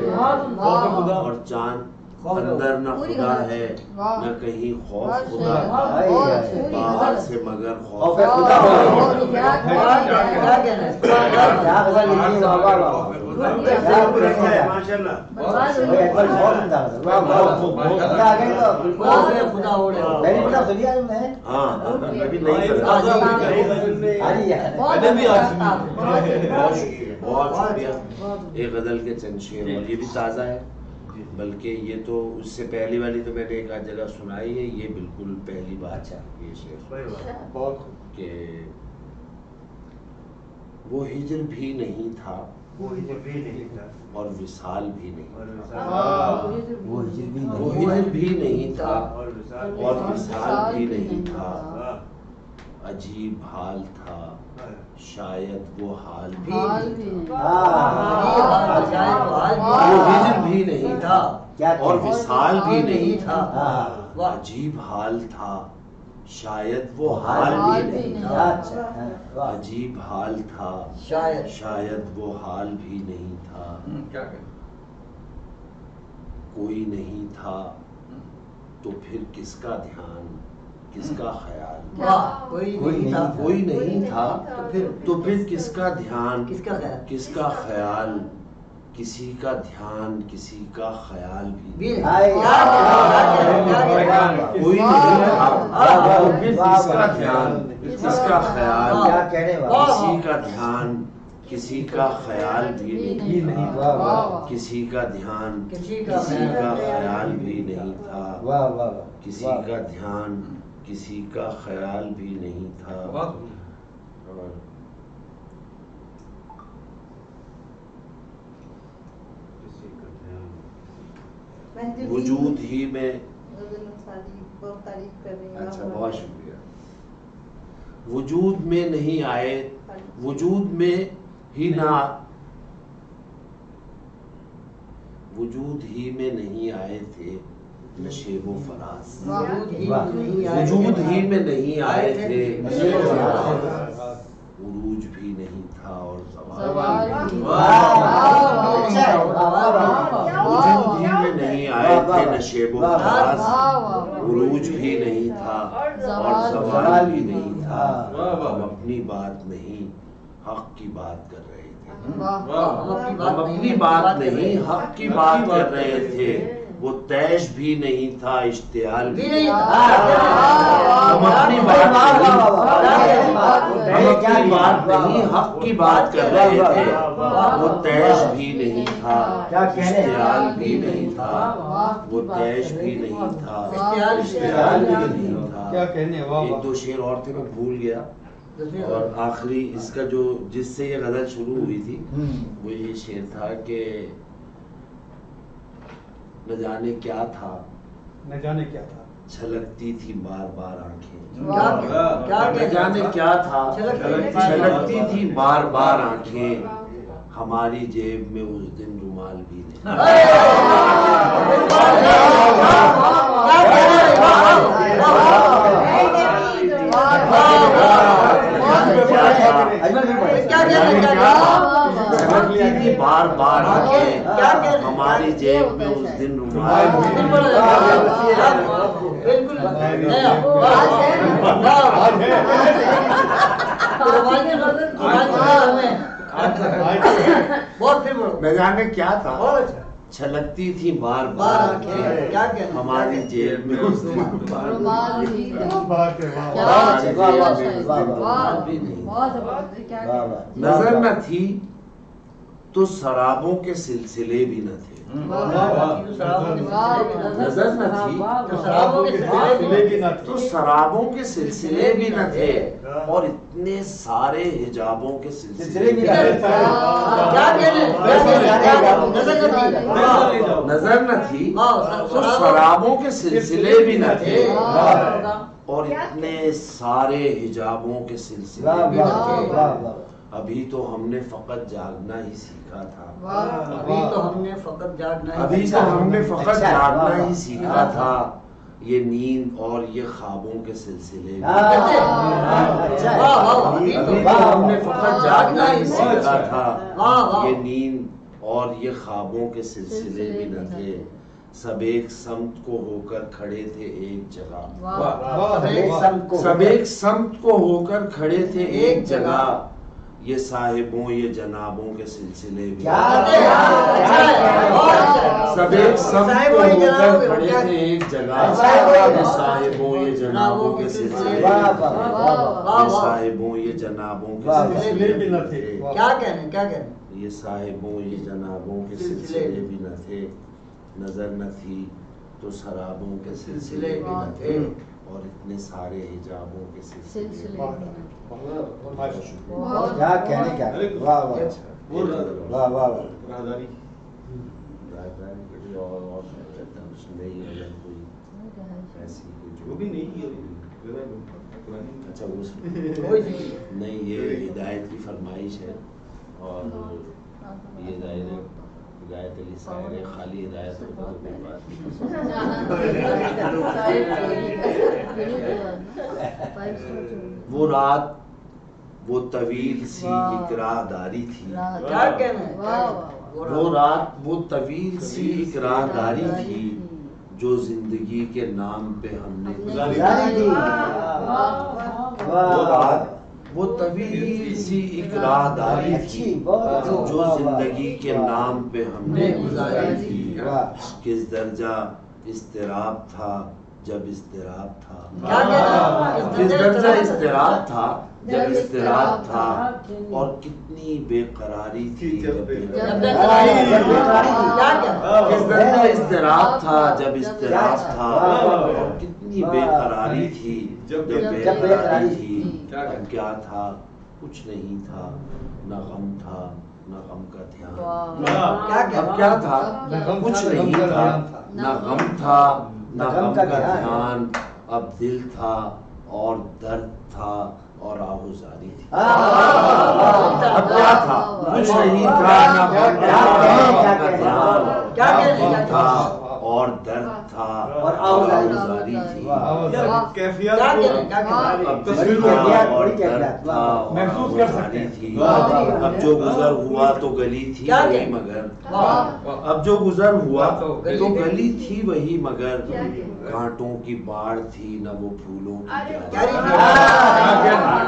اور چاند اندر نہ خدا ہے نہ کہیں خوف خدا، باہر سے مگر خوف خدا، بہت شکریہ۔ ایک غزل کے چند شعر، اور یہ بھی تازہ ہے، بلکہ یہ تو اس سے پہلی والی تو میں نے ایک آدھ جگہ سنائی ہے، یہ بالکل پہلی بات ہے یہ شعر کہ وہ ہجر بھی نہیں تھا اور وصال بھی نہیں، وہ ہجر بھی نہیں تھا اور وصال بھی نہیں تھا، عجیب حال تھا شاید وہ حال بھی وہ ہجر بھی نہیں تھا اور وصال بھی نہیں تھا، عجیب حال تھا شاید وہ حال بھی نہیں تھا، عجیب حال تھا شاید وہ حال بھی نہیں تھا، کوئی نہیں تھا تو پھر کس کا دھیان کس کا خیال، کوئی نہیں تھا تو پھر کس کا دھیان کس کا خیال، کسی کا دھیان کسی کا خیال بھی کوئی نہیں تھا تو پھر کس کا دھیان کس کا خیال، کسی کا دھیان کسی کا خیال بھی نہیں تھا، کسی کا دھیان کسی کا خیال بھی نہیں تھا، کسی کا دھیان کسی کا خیال بھی نہیں تھا، وجود ہی میں اچھا بہت شکریہ، وجود میں نہیں آئے وجود میں ہی نہ وجود ہی میں نہیں آئے تھے نشیب و فراز، وجود ہی میں نہیں آئے تھے نشیب و فراز، عروج بھی نہیں تھا اور زوال وجود ہی میں نہیں آئے تھے نشیب و فراز، عروج بھی نہیں تھا اور زوال بھی نہیں تھا، ہم اپنی بات نہیں حق کی بات کر رہے تھے، ہم اپنی بات نہیں حق کی بات کر رہے تھے، وہ تیش بھی نہیں تھا اشتعال بھی نہیں تھا، ہم اپنی بات نہیں حق کی بات کر رہے تھے، وہ تیش بھی نہیں تھا اشتعال بھی نہیں تھا، وہ تیش بھی نہیں تھا اشتعال بھی نہیں تھا، ایک دو شعر اور تھے میں بھول گیا، اور آخری اس کا جو جس سے یہ غزل شروع ہوئی تھی وہ یہ شعر تھا کہ نہ جانے کیا تھا چھلکتی تھی بار بار آنکھیں، نہ جانے کیا تھا چھلکتی تھی بار بار آنکھیں، ہماری جیب میں اس دن رومال بھی نہیں، چھلکتی تھی بار بار آنکھیں، ہماری جیب میں اس دن رومال نہ جانے کیا تھا چھلکتی تھی بار بار آنکھیں، ہماری جیب میں اس دن رومال بھی نہیں، نظر نہ تھی تو سرابوں کے سلسلے بھی نہ تھے، نظر نہ تھی تو سرابوں کے سلسلے بھی نہ تھے، اور اتنے سارے حجابوں کے سلسلے بھی نہ تھے، نظر نہ تھی تو سرابوں کے سلسلے بھی نہ تھے، اور اتنے سارے حجابوں کے سلسلے بھی نہ تھے، ابھی تو ہم نے فقط جاگنا ہی سیکھا تھا، ابھی تو ہم نے فقط جاگنا ہی سیکھا تھا، یہ نیند اور یہ خوابوں کے سلسلے بھی ابھی تو ہم نے فقط جاگنا ہی سیکھا تھا، یہ نیند اور یہ خوابوں کے سلسلے بھی نہ تھے، سب ایک سمت کو ہو کر کھڑے تھے ایک جگہ، سب ایک سمت کو ہو کر کھڑے تھے ایک جگہ، یہ صاحبوں یہ جنابوں کے سلسلے بھی سب ایک سمت کو ہو کر کھڑے تھے ایک جگہ، یہ صاحبوں یہ جنابوں کے سلسلے یہ صاحبوں یہ جنابوں کے سلسلے بھی نہ تھے، یہ صاحبوں یہ جنابوں کے سلسلے بھی نہ تھے، نظر نہ تھی تو سرابوں کے سلسلے بھی نہ تھے، اور اتنے سارے حجابوں کے سلسلے کیا کہنے کیا واہ واہ واہ واہ جو بھی نہیں اچھا وہ نہیں، یہ ہدایت کی فرمائش ہے اور یہ ظاہر ہے ہدایت علی شاعر ہے، خالی ہدایت ہوتا تو کوئی بات نہیں۔ وہ رات وہ طویل سی اقراء داری تھی، وہ رات وہ طویل سی اقراء داری تھی جو زندگی کے نام پہ ہم نے گزاری تھی۔ وہ رات وہ طویل سی اقراء داری تھی جو زندگی کے نام پہ ہم نے گزاری تھی۔ کس درجہ اضطراب تھا جب اضطراب تھا، کس درجہ اضطراب تھا جب اضطراب تھا، اور کتنی بے قراری تھی جب کس درجہ اضطراب تھا جب اضطراب تھا، اور کتنی بے قراری تھی جب بے قراری تھی۔ اب کیا تھا؟ کچھ نہیں تھا، نہ غم تھا نہ غم کا دھیان۔ اب کیا تھا؟ کچھ نہیں تھا، نہ غم تھا نہ غم کا دھیان، اب دل تھا اور درد تھا اور آہوزاری تھی۔ اب کیا تھا؟ کچھ نہیں تھا، نہ غم تھا اور درد تھا اور آہوزاری تھی۔ اب جو گزر ہوا تو گلی تھی وہی مگر، اب جو گزر ہوا تو گلی تھی وہی مگر، کانٹوں کی باڑ تھی نہ وہ پھولوں کی کیاری۔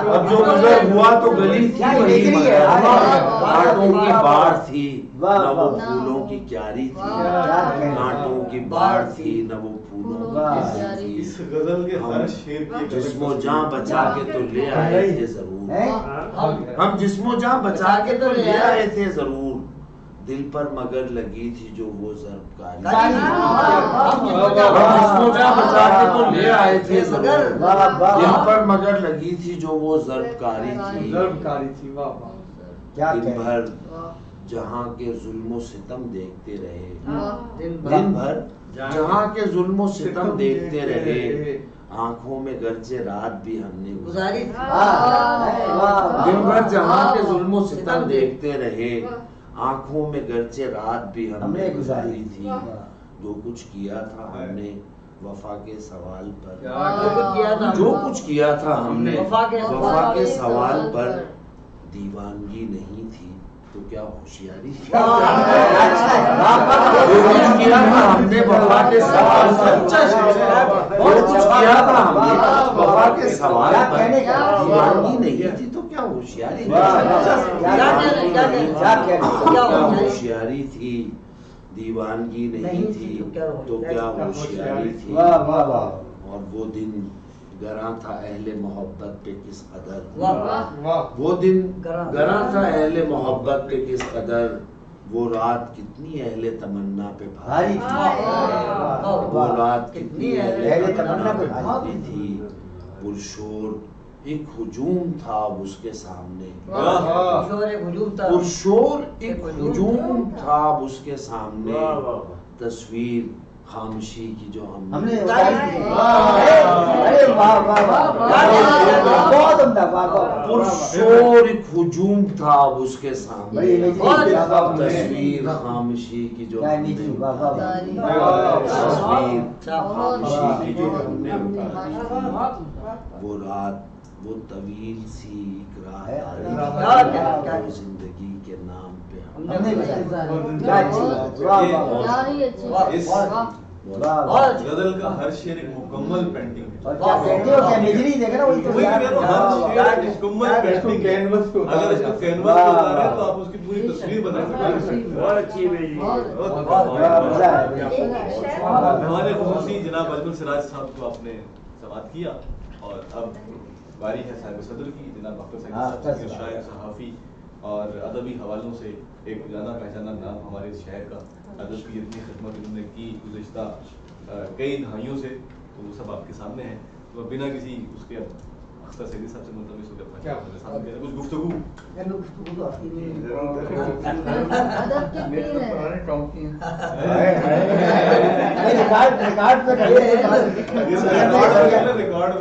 اب جو گزر ہوا تو گلی تھی وہی مگر، کانٹوں کی باڑ تھی نہ وہ پھولوں کی کیاری تھی، کانٹوں کی باڑ تھی نہ وہ پھولوں کی کیاری تھی۔ جسم و جاں بچا کے تو لے آئے تھے ضرور، ہم جسم و جاں بچا کے تو لے آئے تھے ضرور، دل پر مگر لگی تھی جو وہ ضرب کاری۔ ہم جسم و جاں بچا کے تو لے آئے تھے ضرور، دل پر مگر لگی تھی جو وہ ضرب کاری تھی۔ دن بھر جہاں کے ظلم و ستم دیکھتے رہے، دن بھر جہاں کے ظلم و ستم دیکھتے رہے، آنکھوں میں گرچہ رات بھی ہم نے گزاری تھی۔ دن بھر جہاں کے ظلم و ستم دیکھتے رہے، آنکھوں میں گرچہ رات بھی ہم نے گزاری تھی۔ جو کچھ کیا تھا ہم نے وفا کے سوال پر، جو کچھ کیا تھا ہم نے وفا کے سوال پر، دیوانگی نہیں تھی تو کیا ہوشیاری تھی۔ جو کچھ کیا تھا ہم نے وفا کے سوال پر، جو کچھ کیا تھا ہم نے وفا کے سوال پر، دیوانگی نہیں تھی تو کیا ہوشیاری تھی۔ ہوشیاری تھی، دیوانگی نہیں تھی تو کیا ہوشیاری تھی۔ اور وہ دن گراں تھا اہل محبت پہ کس قدر، وہ دن گراں تھا اہل محبت پہ کس قدر، وہ رات کتنی اہل تمنا پہ بھاری تھی، وہ رات کتنی اہل تمنا پہ بھاری تھی۔ پرشور ایک ہجوم تھا اس کے سامنے، پرشور ایک ہجوم تھا اس کے سامنے، تصویر خاموشی کی جو ہم نے پرشور ایک ہجوم تھا اس کے سامنے، تصویر خاموشی کی جو ہم نے تصویر خاموشی کی جو ہم نے وہ رات وہ طویل سی اقراء زندگی کے نام پہ غزل کا ہر شعر ایک مکمل پینٹنگ ہے، مکمل پینٹنگ ہے۔ اگر اس کو کینوس پہ اتاریں تو آپ اس کی پوری تصویر بنا سکتے ہیں۔ ہمارے خصوصی جناب اجمل سراج صاحب کو آپ نے سماعت کیا، اور اب باری ہے صاحب صدر کی، جناب اختر صاحب شاعر، صحافی اور ادبی حوالوں سے ایک جانا پہچانا نام ہمارے شہر کا، ادب کی اتنی خدمت انہوں نے کی گزشتہ کئی دہائیوں سے، تو وہ سب آپ کے سامنے ہیں۔ تو بنا کسی اس کے اختر سیدی صاحب سے ملتمس ہو کر کچھ گفتگو ریکارڈ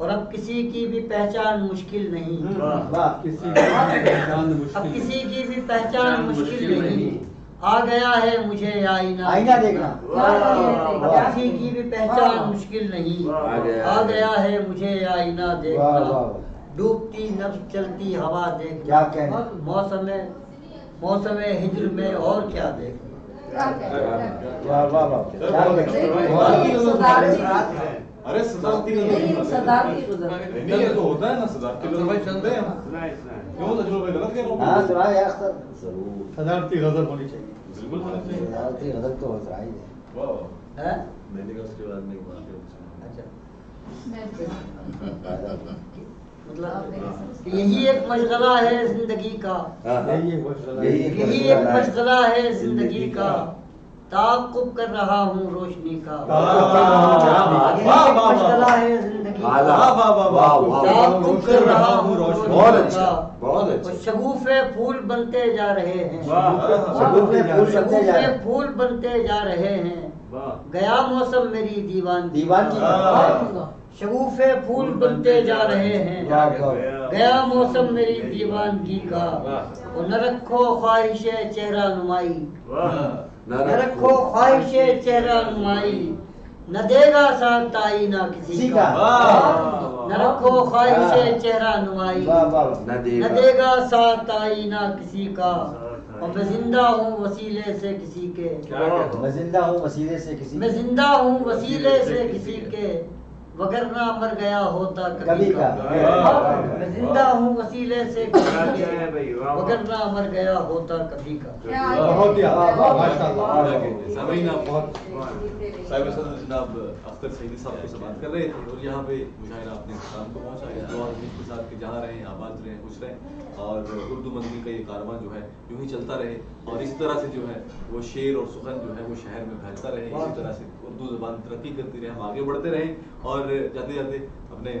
اور اب کسی کی بھی پہچان مشکل نہیں، اب کسی کی بھی پہچان مشکل نہیں، آ گیا ہے مجھے آئینہ، آئینہ دیکھنا، اب کسی کی بھی پہچان مشکل نہیں، آ گیا ہے مجھے آئینہ دیکھنا، ڈوبتی نفس چلتی ہوا دیکھنا، موسم ہجر میں اور کیا دیکھنا۔ ارے صدارتی تو ہوتا ہے نا، صدارتی چلتے ہیں کیوں تجربہ غلط کہہ رہا ہوں؟ صدارتی غضب ہونی چاہیے، بالکل ہونا چاہیے، صدارتی غضب تو ہوتا ہے۔ میں نے کہا اس کے بعد میں مطلب یہی ایک مشغلہ ہے زندگی کا، یہی ایک مشغلہ ہے زندگی کا، تعاقب کر رہا ہوں روشنی کا، یہی ایک مشغلہ ہے زندگی کا، تعاقب کر رہا ہوں روشنی کا، اور شگوفے پھول بنتے جا رہے ہیں، شگوفے پھول بنتے جا رہے ہیں، گیا موسم میری دیوانگی کا، شگوفے پھول بنتے جا رہے ہیں، گیا موسم میری دیوانگی کا، اور نہ رکھو خواہش چہرہ نمائی، نہ رکھو خواہش چہرہ نمائی، نہ دے گا ساتھ آئینہ کسی کا، نہ رکھو خواہش چہرہ نمائی، نہ دے گا ساتھ آئینہ کسی کا، اور میں زندہ ہوں وسیلے سے کسی کے، میں زندہ ہوں وسیلے سے کسی، میں زندہ ہوں وسیلے سے کسی کے، وگرنہ مر گیا ہوتا کبھی کا، میں زندہ ہوں وسیلے سے کسی کے، وگرنہ مر گیا ہوتا کبھی کا۔ بہت ہی سامعین، بہت صاحب صدر جناب اختر سعیدی صاحب کو سے بات کر رہے تھے، اور یہاں پہ مشاعرہ اپنے اختتام کو پہنچا ہے۔ دعا اس کے ساتھ کہ جہاں رہیں آباد رہیں، خوش رہیں، اور اردو مندی کا یہ کارواں جو ہے یوں ہی چلتا رہے، اور اس طرح سے جو ہے وہ شعر اور سخن جو ہے وہ شہر میں پھیلتا رہے، اسی طرح سے اردو زبان ترقی کرتی رہے، ہم آگے بڑھتے رہیں، اور جاتے جاتے اپنے